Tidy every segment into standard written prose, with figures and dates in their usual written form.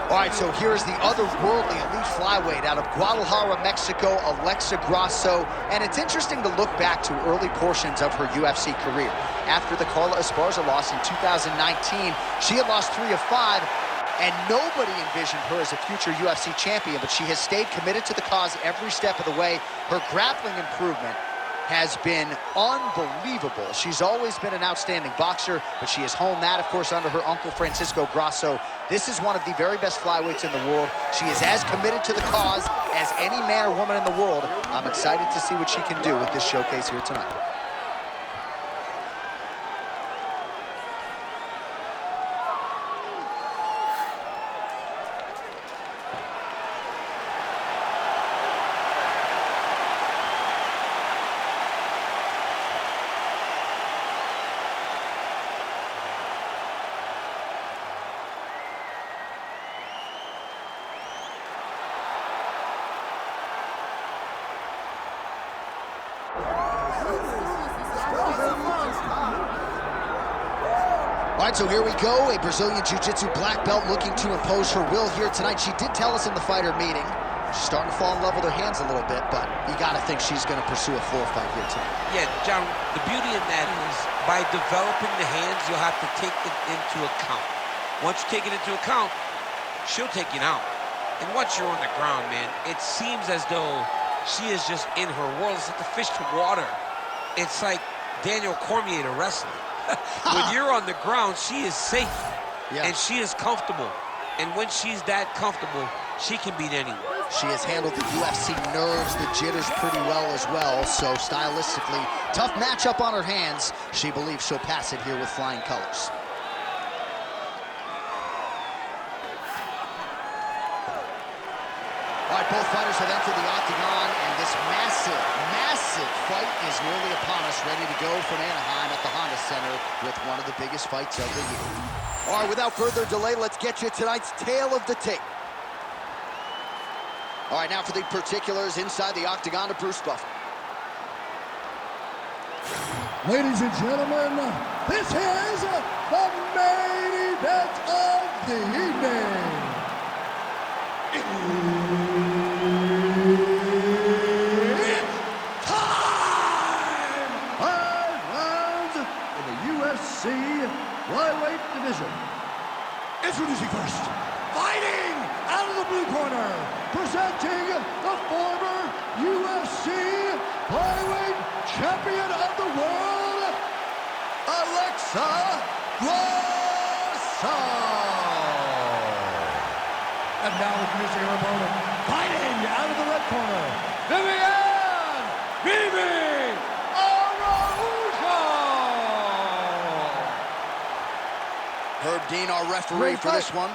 All right, so here's the otherworldly elite flyweight out of Guadalajara, Mexico, Alexa Grasso. And it's interesting to look back to early portions of her UFC career. After the Carla Esparza loss in 2019, she had lost 3 of 5, and nobody envisioned her as a future UFC champion, but she has stayed committed to the cause every step of the way. Her grappling improvement has been unbelievable. She's always been an outstanding boxer, but she has honed that, of course, under her uncle, Francisco Grasso. This is one of the very best flyweights in the world. She is as committed to the cause as any man or woman in the world. I'm excited to see what she can do with this showcase here tonight. All right, so here we go. A Brazilian Jiu-Jitsu black belt looking to impose her will here tonight. She did tell us in the fighter meeting, she's starting to fall in love with her hands a little bit, but you got to think she's going to pursue a floor fight here tonight. Yeah, John, the beauty in that is by developing the hands, you'll have to take it into account. Once you take it into account, she'll take you out. And once you're on the ground, man, it seems as though she is just in her world. It's like the fish to water. It's like Daniel Cormier to wrestling. When you're on the ground, she is safe, and she is comfortable. And when she's that comfortable, she can beat anyone. She has handled the UFC nerves, the jitters pretty well as well. So stylistically, tough matchup on her hands. She believes she'll pass it here with flying colors. All right, both fighters have entered the octagon, and this massive fight is nearly upon us, ready to go from Anaheim at the Honda Center with one of the biggest fights of the year. All right, without further delay, let's get you tonight's tale of the tape. All right, now for the particulars inside the octagon of Bruce Buffer. Ladies and gentlemen, this is the main event of the evening. Flyweight division. Introducing first, fighting out of the blue corner, presenting the former UFC flyweight champion of the world, Alexa Grasso. And now introducing her opponent, fighting out of the red corner, Vivian Vivi. Herb Dean, our referee for this one.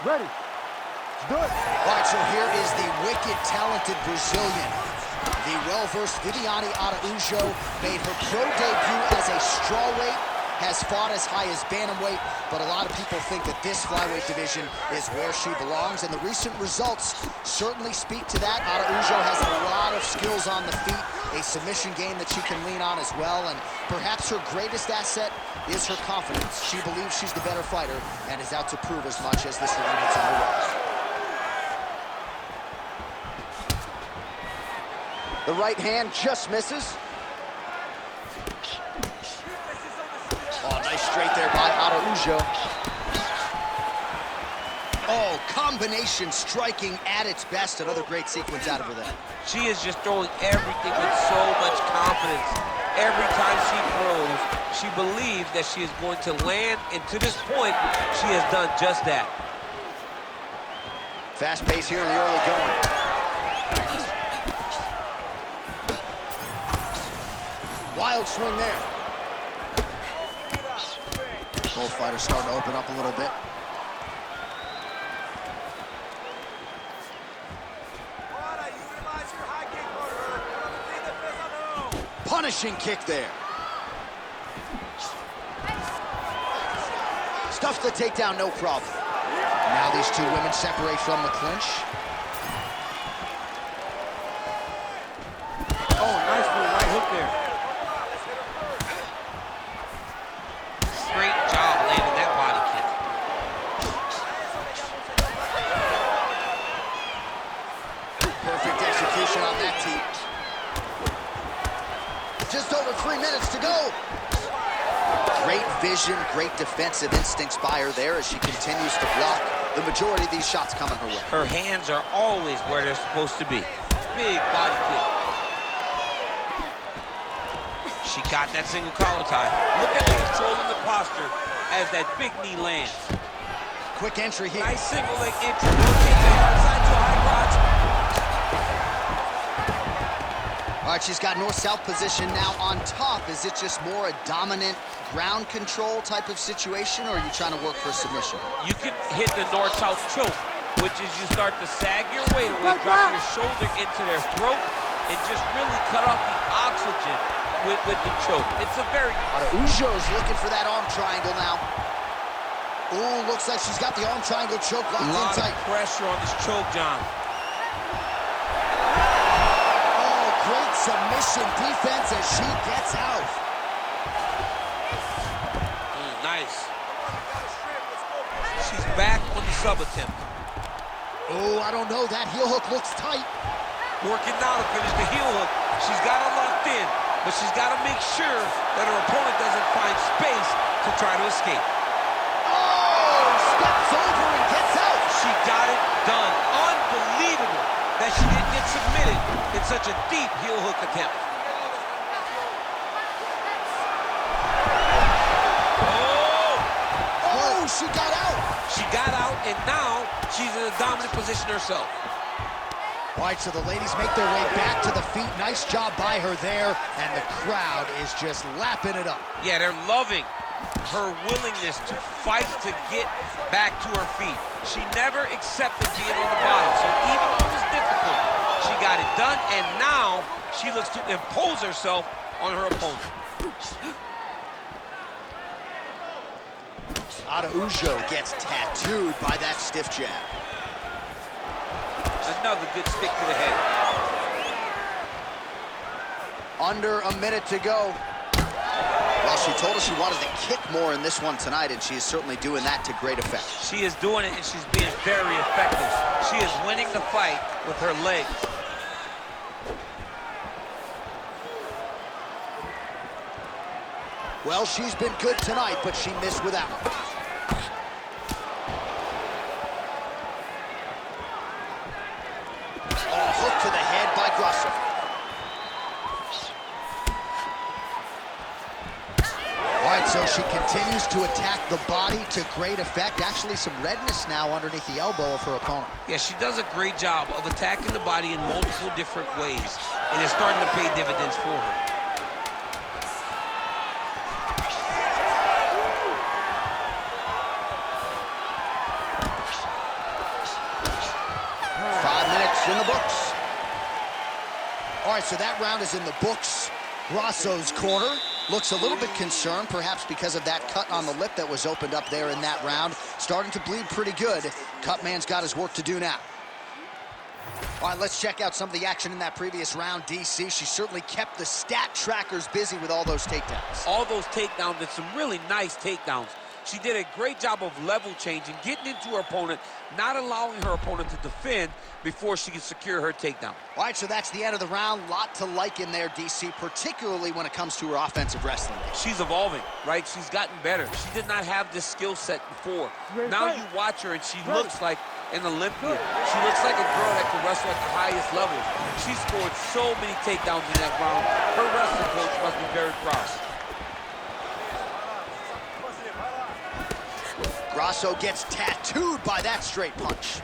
Ready. Let's do it. All right, so here is the wicked, talented Brazilian. The well-versed Viviane Araújo made her pro debut as a strawweight, has fought as high as bantamweight, but a lot of people think that this flyweight division is where she belongs, and the recent results certainly speak to that. Araújo has a lot of skills on the feet, a submission game that she can lean on as well, and perhaps her greatest asset is her confidence. She believes she's the better fighter and is out to prove as much as this round gets underway. The right hand just misses. Oh, nice straight there by Araújo. Oh, combination striking at its best. Another great sequence out of her there. She is just throwing everything with so much confidence. Every time she throws, she believes that she is going to land, and to this point, she has done just that. Fast pace here in the early going. Wild swing there. Both fighters starting to open up a little bit. Punishing kick there. Stuffs the takedown, no problem. Now these two women separate from the clinch. Oh, nice little right hook there. Great job landing that body kick. vision, great defensive instincts by her there as she continues to block the majority of these shots coming her way. Her hands are always where they're supposed to be. Big body kick. She got that single collar tie. Look at the control in the posture as that big knee lands. Quick entry here. Nice single leg entry. Rotate the outside to a high crotch. All right, she's got north-south position now on top. Is it just more a dominant ground control type of situation, or are you trying to work for submission? You can hit the north-south choke, which is you start to sag your weight away, drop your shoulder into their throat, and just really cut off the oxygen with the choke. It's a very... Araujo's looking for that arm triangle now. Ooh, looks like she's got the arm triangle choke locked in tight. A lot of pressure on this choke, John. Oh, great submission defense as she gets out. Nice. She's back on the sub attempt. Oh, I don't know. That heel hook looks tight. Working now to finish the heel hook. She's got it locked in, but she's got to make sure that her opponent doesn't find space to try to escape. Oh, steps over and gets out. She got it done. Unbelievable that she didn't get submitted in such a deep heel hook attempt. Oh, she got out. She got out, and now she's in a dominant position herself. All right, so the ladies make their way back to the feet. Nice job by her there, and the crowd is just lapping it up. Yeah, they're loving her willingness to fight to get back to her feet. She never accepted being on the bottom, so even though it was difficult, she got it done, and now she looks to impose herself on her opponent. Araujo gets tattooed by that stiff jab. Another good stick to the head. Under a minute to go. Well, she told us she wanted to kick more in this one tonight, and she is certainly doing that to great effect. She is doing it, and she's being very effective. She is winning the fight with her legs. Well, she's been good tonight, but she missed with that one. Oh, hook to the head by Grosso. All right, so she continues to attack the body to great effect. Actually, some redness now underneath the elbow of her opponent. Yeah, she does a great job of attacking the body in multiple different ways, and it's starting to pay dividends for her. 5 minutes in the books. All right, so that round is in the books. Grosso's corner looks a little bit concerned, perhaps because of that cut on the lip that was opened up there in that round. Starting to bleed pretty good. Cutman's got his work to do now. All right, let's check out some of the action in that previous round, DC. She certainly kept the stat trackers busy with all those takedowns. All those takedowns, and some really nice takedowns. She did a great job of level changing, getting into her opponent, not allowing her opponent to defend before she can secure her takedown. All right, so that's the end of the round. Lot to like in there, DC, particularly when it comes to her offensive wrestling. She's evolving, right? She's gotten better. She did not have this skill set before. Now you watch her, and she looks like an Olympian. She looks like a girl that can wrestle at the highest levels. She scored so many takedowns in that round. Her wrestling coach must be very proud. Grosso gets tattooed by that straight punch.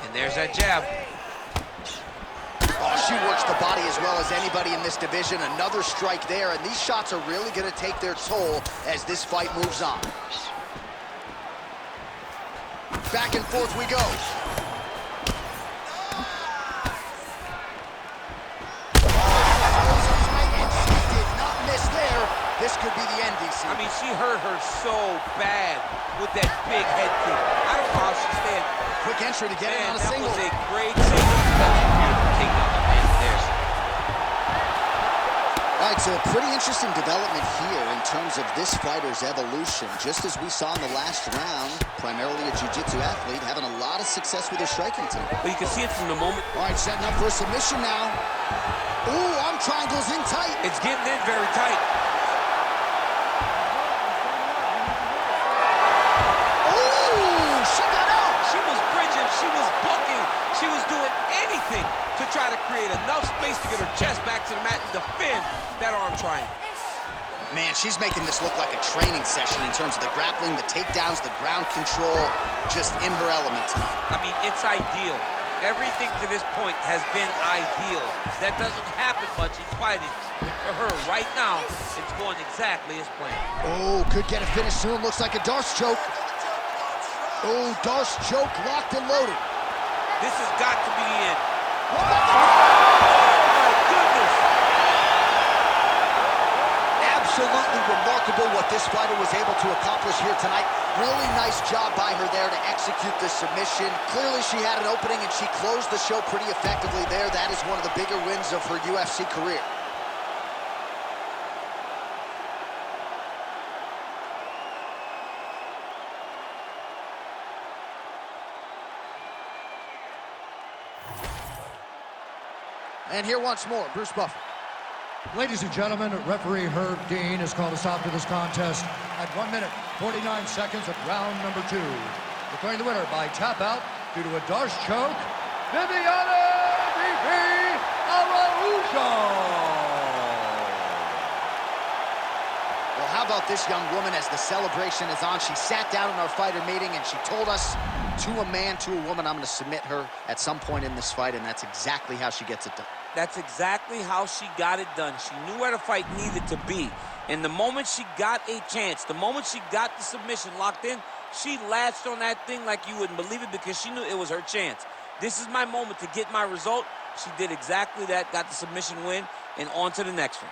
And there's that jab. Oh, she works the body as well as anybody in this division. Another strike there, and these shots are really going to take their toll as this fight moves on. Back and forth we go. And she did not miss there. This could be the end, DC. I mean, she hurt her so bad with that big head kick. I don't know how she stayed. Quick entry to get it on a single. That was a great single. Beautiful takedown by there. All right, so a pretty interesting development here in terms of this fighter's evolution. Just as we saw in the last round, primarily a jiu-jitsu athlete, having a lot of success with her striking tonight. But you can see it from the moment. All right, setting up for a submission now. Ooh, arm triangles in tight. It's getting in very tight. everything to try to create enough space to get her chest back to the mat and defend that arm triangle. Man, she's making this look like a training session in terms of the grappling, the takedowns, the ground control, just in her element tonight. I mean, it's ideal. Everything to this point has been ideal. That doesn't happen much in fighting. For her, right now, it's going exactly as planned. Oh, could get a finish soon. Looks like a Darce choke. Oh, Darce choke locked and loaded. This has got to be the end. Oh, my goodness. Absolutely remarkable what this fighter was able to accomplish here tonight. Really nice job by her there to execute the submission. Clearly she had an opening and she closed the show pretty effectively there. That is one of the bigger wins of her UFC career. And here once more, Bruce Buffer. Ladies and gentlemen, referee Herb Dean has called a stop to this contest at 1 minute, 49 seconds of round number 2. Declaring the winner by tap out due to a Darce choke, Viviana DP Araujo. Well, how about this young woman as the celebration is on? She sat down in our fighter meeting and she told us, to a man, to a woman, I'm going to submit her at some point in this fight, and that's exactly how she gets it done. That's exactly how she got it done. She knew where the fight needed to be. And the moment she got a chance, the moment she got the submission locked in, she latched on that thing like you wouldn't believe it because she knew it was her chance. This is my moment to get my result. She did exactly that, got the submission win, and on to the next one.